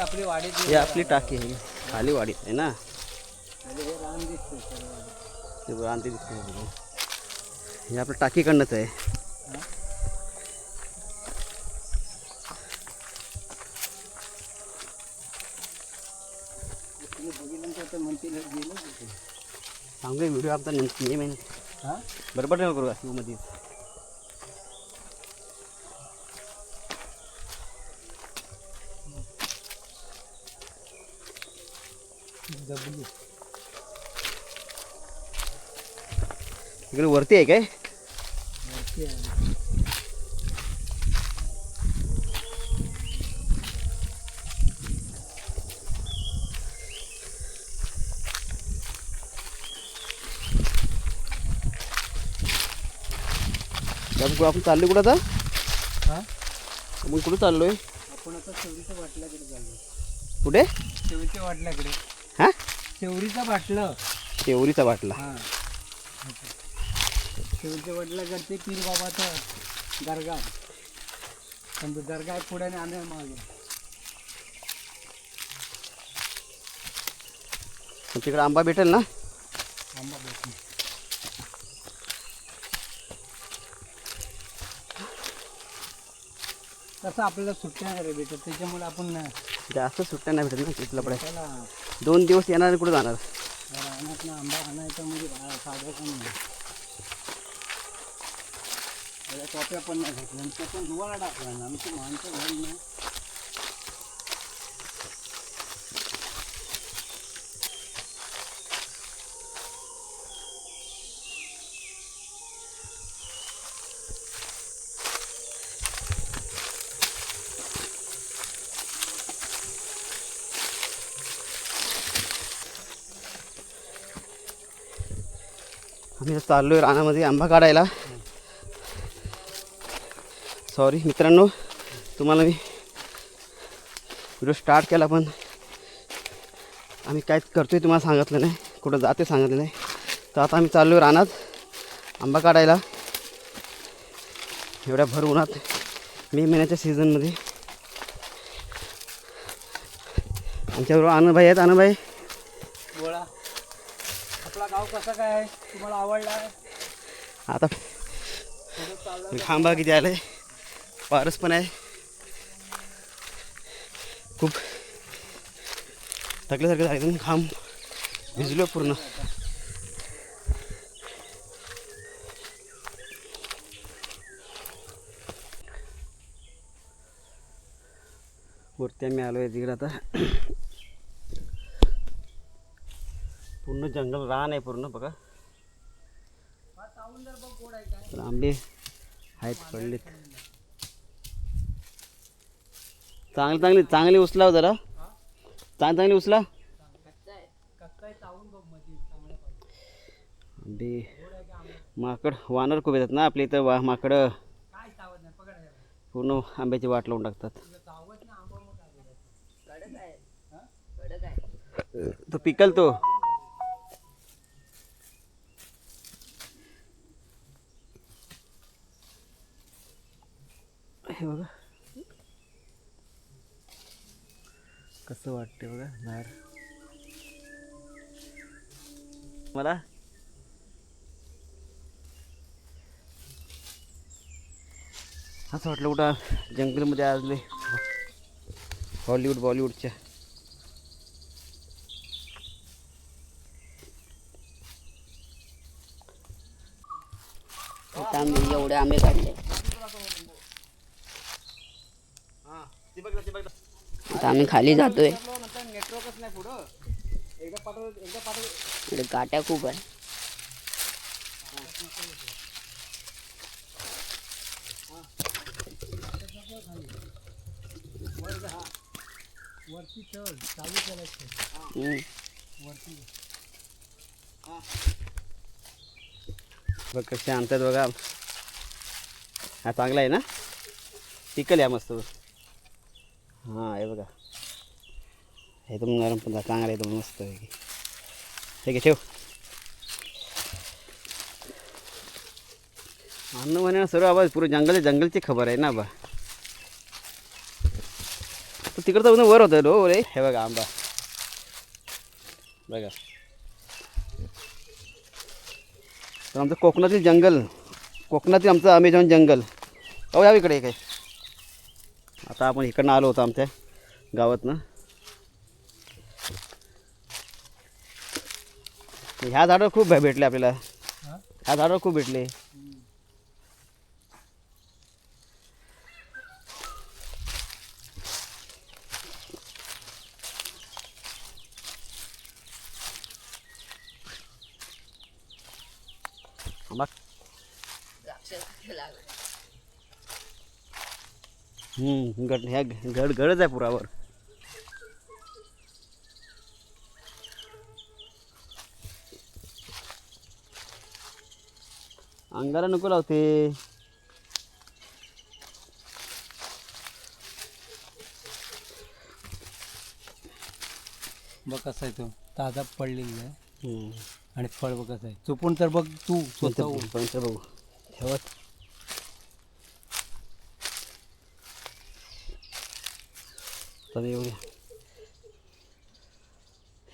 आपली वाडी ही आपली टाकी आहे खाली वाडीत आहे ना. रान दिसते ते रान ते दिसते बघा. हे आपलं टाकीकडनंच आहे. बघितल्यानंतर म्हणतील गेलं चांगले व्हिडिओ आमचा नेहमी हां बरोबर नाही करू शिवमध्ये. दबली इकडे वरती आहे काय? वरती आहे. आपण चाललो कुठं आता? हां आपण कुठं चाललोय? आपण आता शेवरीच्या बाटल्याकडे चाललो. कुठे? शेवरीच्या बाटल्याकडे. हां शेवरीचा बाटलं. शेवरीचा बाटला. हां शेवरीच्या बाटल्याकडे पीर बाबाचं दर्गा. पण तो दर्गा पुढे आणणार मागे. तिकडे आंबा भेटेल ना? आंबा भेटून तसं आपल्याला सुट्ट्या नाही रे भेटत, त्याच्यामुळे आपण जास्त सुट्ट्या नाही भेटत ना तिथलं पडे. त्याला 2 दिवस येणार कुठे जाणार? रानात ना आंबा आणायचा म्हणजे साधं पण नाही. त्याला टोप्या पण नाही घेतल्या आणि ते पण धुवायला टाकला ना आमची माणसं घालून नाही. आम्ही चाललोय रानामध्ये आंबा काढायला. सॉरी मित्रांनो, तुम्हाला मी व्हिडिओ स्टार्ट केला पण आम्ही काय करतोय तुम्हाला सांगितलं नाही, कुठं जाते सांगितलं नाही. तर आता आम्ही चाललोय रानात आंबा काढायला एवढ्या भर उन्हात मे महिन्याच्या सीझनमध्ये. आमच्याबरोबर आनंदभाई आहेत. आनंदभाई गोळा आपला गाव कसा काय आहे, तुम्हाला आवडला आहे? आता खांबा किती आले, पारस पण आहे. खूप थकल्यासारखं झालं, एकदम खांब भिजलो पूर्ण. वरती आम्ही आलो आहे तिकडे. आता पूर्ण जंगल रान आहे पूर्ण बघा. आंबे आहेत पडलेत. चांगले चांगले उचलाव जरा, चांगली उचला. आंबे माकड वानर खूप येतात ना आपल्या इथं. माकडं पूर्ण आंब्याची वाट लावून टाकतात. तो पिकल तो. हे बघा कसं वाटते बघा बाहेर मला. असं वाटलं कुठं जंगलमध्ये आले हॉलिवूड बॉलिवूडच्या. एवढे आंबे काढले. आता आम्ही खाली जातोय. नेटवर्कच नाही पुढं. इकडे काट्या खूप आहे. वरती चढ चालू करायचं. वरती बघ कसे आणतात बघा. हा चांगला आहे ना, पिकल आहे मस्त. हां हे बघा, एकदम नरम पण चांगला आहे, एकदम मस्त आहे. ठीक आहे ठेव. अन्न म्हणे सर्व आवाज पुरे जंगलची खबर आहे ना बा. तर तिकडचं पण वर होतं रो रे. हे बघा आंबा बघा. तर आमचं कोकणातील जंगल, कोकणातील आमचं अमेझॉन जंगल. अहो या इकडे काय. आता आपण इकडनं आलो होतो आमच्या गावातनं. ह्या झाडं खूप भेटले आपल्याला. ह्या झाडं खूप भेटले. गड ह्या गडच आहे पुरावर. अंगाला नको लावते. बघ कसं आहे तो ताजा पडलेला आहे. आणि फळ बघ कसं आहे. चुपून तर बघ तू स्वतः. पंच बघू ठेवत. तर एवढे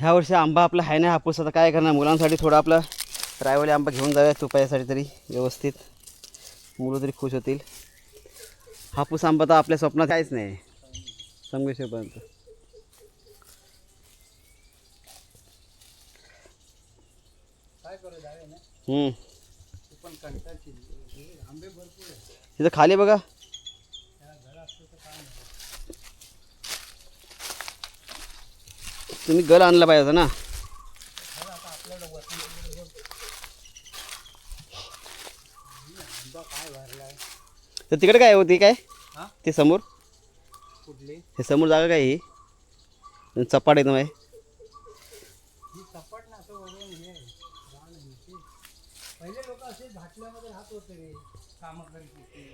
ह्या वर्षी आंबा आपला आहे ना हापूस. आता काय करणार मुलांसाठी थोडा आपला रायवाली आंबा घेऊन जाऊया तुपायासाठी तरी व्यवस्थित. मुलं तरी खुश होतील. हापूस आंबा तर आपल्या स्वप्नात काहीच नाही संगमेश्वरपर्यंत. काय करू जावे ना. पण कंटाळची आंबे भरपूर आहे. तिथं खाली बघा. तुम्ही गल आणला पाहिजे होता ना. तर तिकडे काय होती काय ते समोर. कुठली हे समोर जागा काय ही चपाट एकदम आहे. ही सपाट ना असं वरून हे रान आहे ते. पहिले लोक असे झाटल्यामध्ये राहत होते रे. कामं करीत होते.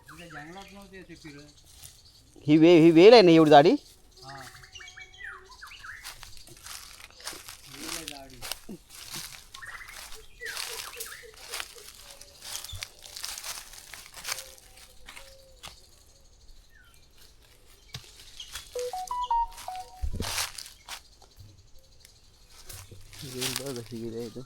म्हणजे जंगलात नव्हते असे फिरत. ही वेल आहे ना एवढी जाडी. हां झाडी. वेल बघ कशी गेली आहे इथं.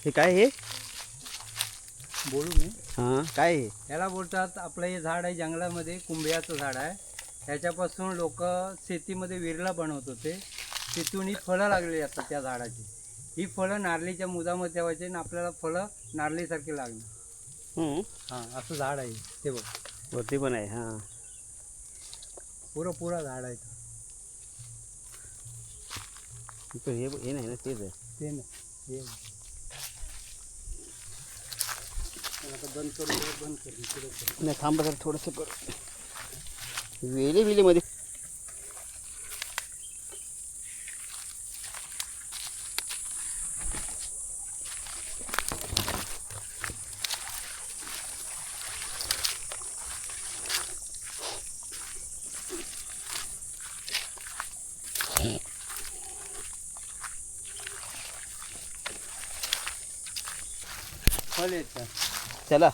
हे काय हे बोलू मी. हां काय हे. याला बोलतात आपलं हे झाड आहे जंगलामध्ये कुंभियाचं झाड आहे. ह्याच्यापासून लोक शेतीमध्ये विरला बनवत होते. तिथून ही फळं लागलेली असतात त्या झाडाची. ही फळं नारळीच्या मुदामध्ये ठेवायची आणि आपल्याला फळं नारळीसारखी लागणार. हां असं झाड आहे ते बघ. वरती पण आहे. हां पुरा झाड आहे इकडे हे नाही ना तेच आहे ते ना. हे आता बंद करू नाही. थांबा जरा थोडंसं करू. वेलीमध्ये फळ येतं. त्याला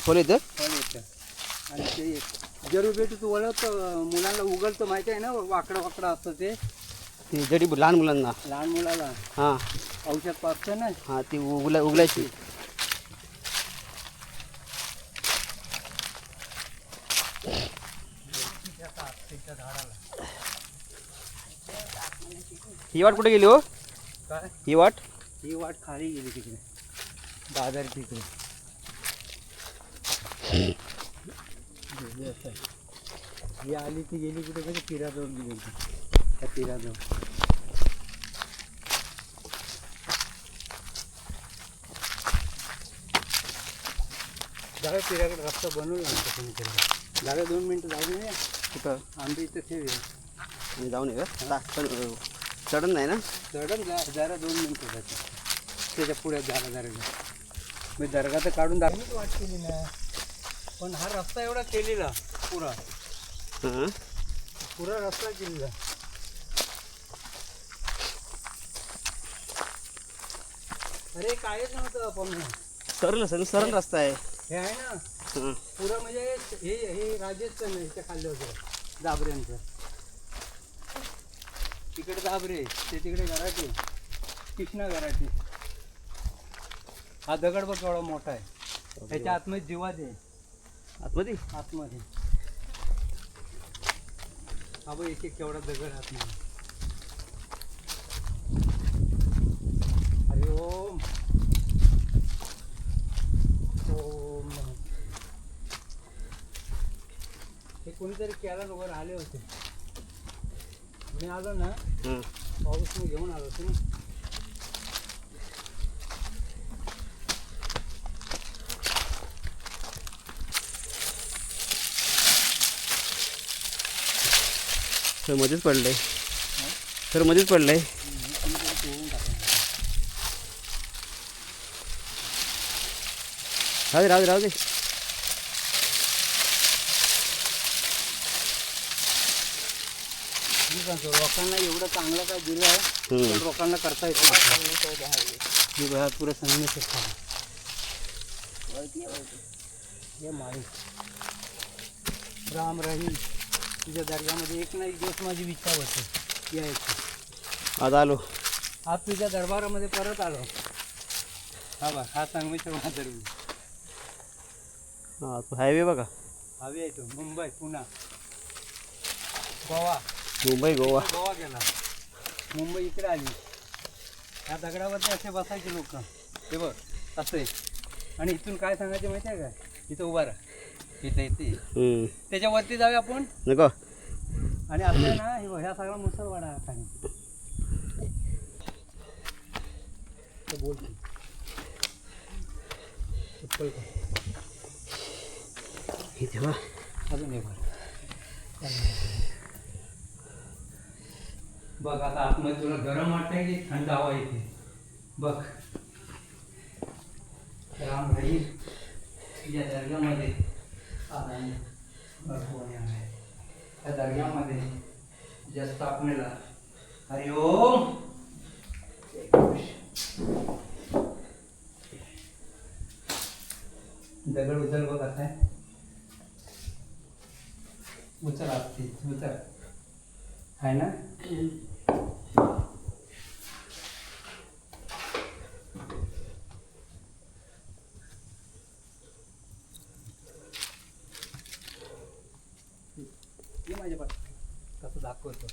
फळ येतं. फळ येतं आणि ते जरूर भेटू तू वळवतं मुलांना उघडतं माहिती आहे ना. वाकडं असतं ते जडी लहान मुलांना. लहान मुलाला हां औषध पाजतं ना. हां ती उगलायची. ही वाट कुठे गेली हो. काय ही वाट खाली गेली तिकडे बाजार तिकडे. ही आली ती गेली कुठे कधी पिराजवळ गेली त्या पिराजवळ. जागा पिराकडे रस्ता बनवला ना कोणीतरी. जागा 2 मिनटं जाऊन ये. कुठं आंबे इथं ठेवूया. मी जाऊन ये का. चढण नाही ना. चढण जरा 2 मिनटं जाते. त्याच्या पुढे जरा मी दर्गा तर काढून दाखवली वाट केली ना. पण हा रस्ता एवढा केलेला पुरा हां पुरा रस्ता केलेला. अरे कायच नव्हतं पण सरळ रस्ता आहे. हे आहे ना हां पुरा म्हणजे हे राजस्थान आहे, इथे खाल्लं होतं दाबऱ्यांचं. तिकडे दाबरे ते तिकडे घराटे कृष्णा घराटे. हा दगड बघ केवढा मोठा आहे. त्याच्या आतमध्ये जीवा दे आतमध्ये आतमध्ये. हा बघ एक एक केवढा दगड आतमध्ये. हरी ओम ओम. हे कोणीतरी केला वर आले होते. मी आलो ना हां पाऊस मी घेऊन आलो होतो ना. सर मध्येच पडलंय. सर मध्येच पडलंय. राहू दे. मी सांगतो लोकांना एवढं चांगलं काय दिलं आहे पण लोकांना करता येत नाही. मी बघा पुरे संगमेश्वर हे माळी राम राहील तुझ्या दर्ग्यामध्ये. एक ना एक दिवस माझी इच्छा होती यायची. आज आलो. आज तुझ्या दरबारामध्ये परत आलो. हा बघ हा संगमेश्वर महादरवी. हां तो हायवे बघा. हवी आहे तो मुंबई पुणा गोवा. मुंबई गोवा. गोवा गेला मुंबई इकडे आली. या दगडावरती असे बसायचे लोक. हे बघ असे. आणि इथून काय सांगायचे माहिती आहे का? इथं उभा राहा. इथे त्याच्यावरती जाऊया आपण नको. आणि असं ना हे बघ ह्या सगळा मुसळवाडा आहे खाली. बोल चप्पल इथे बघ. अजून हे बघ आता आतमध्ये तुला गरम वाटतंय की थंड हवा येते बघ. राम राहील या दर्ग्यामध्ये. त्या दर्ग्यामध्ये ज्या स्थापनेला हरिओम. दगड उचल बघ आता. उचल असते उचल आहे ना. ये माझ्या पाठ कसं दाखवतो.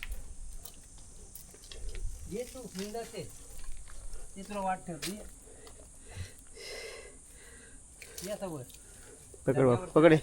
ये तू हिंदाचे ते तुला वाट ठेवते. या सगळं पकड बघ पकडे.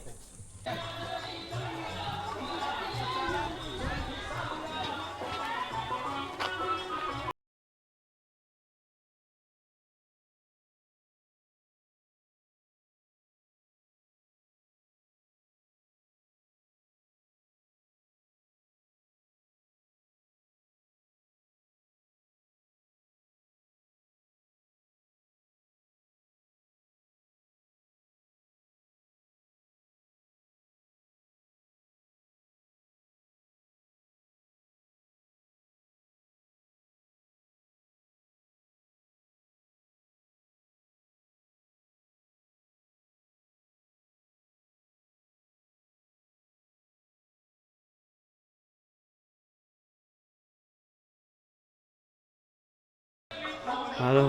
आलो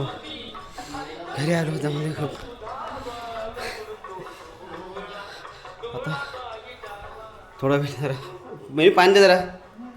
घरी आलो होता म्हणजे खूप. आता थोडा वेळ जरा म्हणजे पाणी दे जरा.